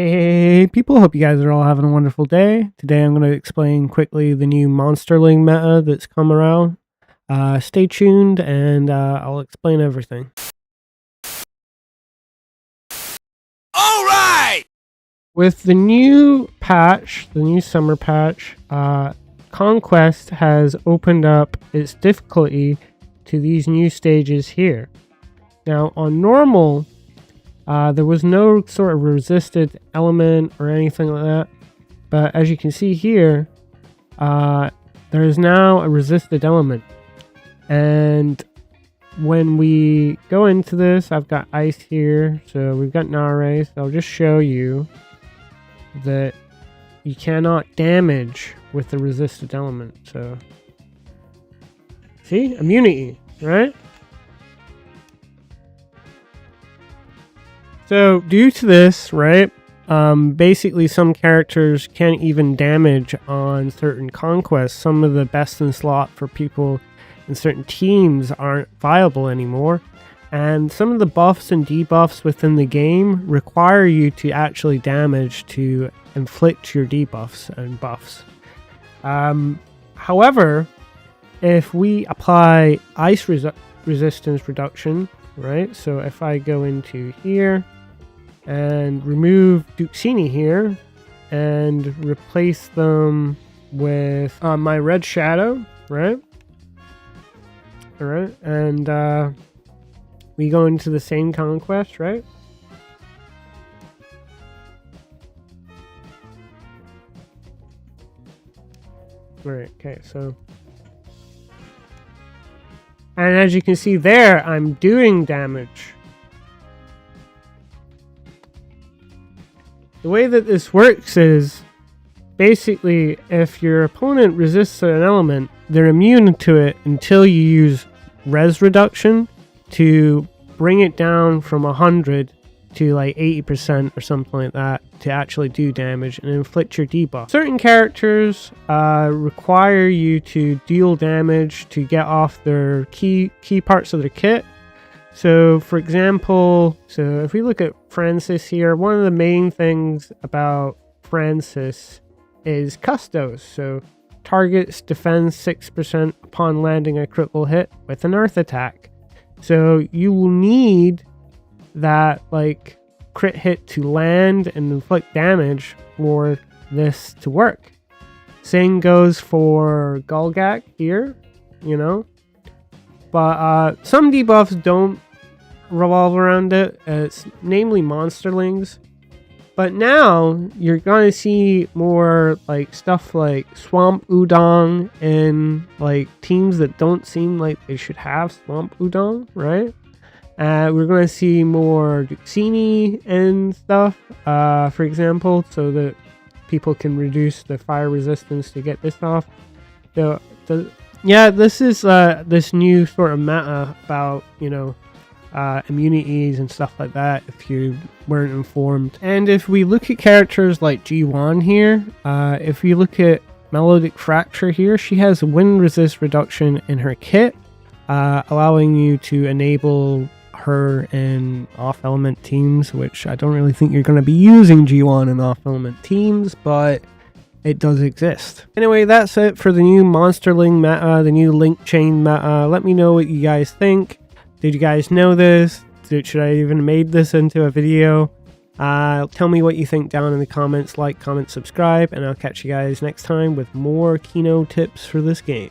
Hey people, hope you guys are all having a wonderful day. Today I'm going to explain quickly the new Monsterling meta that's come around. Stay tuned and I'll explain everything. Alright! With the new patch, the new summer patch, Conquest has opened up its difficulty to these new stages here. Now on normal, there was no sort of resisted element or anything like that. But as you can see here, there is now a resisted element. And when we go into this, I've got ice here. So we've got Nare. So I'll just show you that you cannot damage with the resisted element. So see, immunity, right? So due to this, right, basically some characters can't even damage on certain conquests. Some of the best in slot for people in certain teams aren't viable anymore. And some of the buffs and debuffs within the game require you to actually damage to inflict your debuffs and buffs. However, if we apply ice resistance reduction, right, so if I go into here, and remove Duxini here and replace them with my red shadow, right? Alright, and we go into the same conquest, right? Alright, okay, so. And as you can see there, I'm doing damage. The way that this works is basically if your opponent resists an element, they're immune to it until you use res reduction to bring it down from 100 to like 80% or something like that to actually do damage and inflict your debuff. Certain characters require you to deal damage to get off their key parts of their kit. So, for example, if we look at Francis here, one of the main things about Francis is Custos. So, targets defends 6% upon landing a critical hit with an earth attack. So, you will need that, like, crit hit to land and inflict damage for this to work. Same goes for Golgak here, you know. But some debuffs don't revolve around it, it's namely Monsterlings. But now you're gonna see more like stuff like Swamp Udon and like teams that don't seem like they should have Swamp Udon, right? We're gonna see more Duxini and stuff, for example, so that people can reduce the fire resistance to get this off. Yeah, this is this new sort of meta about, you know, immunities and stuff like that, if you weren't informed. And if we look at characters like G1 here, if we look at Melodic Fracture here, she has wind resist reduction in her kit, allowing you to enable her in off-element teams, which I don't really think you're going to be using G1 in off-element teams, but it does exist. Anyway, that's it for the new Monsterling meta, the new link chain meta. Let me know what you guys think. Did you guys know this? Should I even made this into a video? Tell me what you think down in the comments. Like, comment, subscribe, and I'll catch you guys next time with more Kino tips for this game.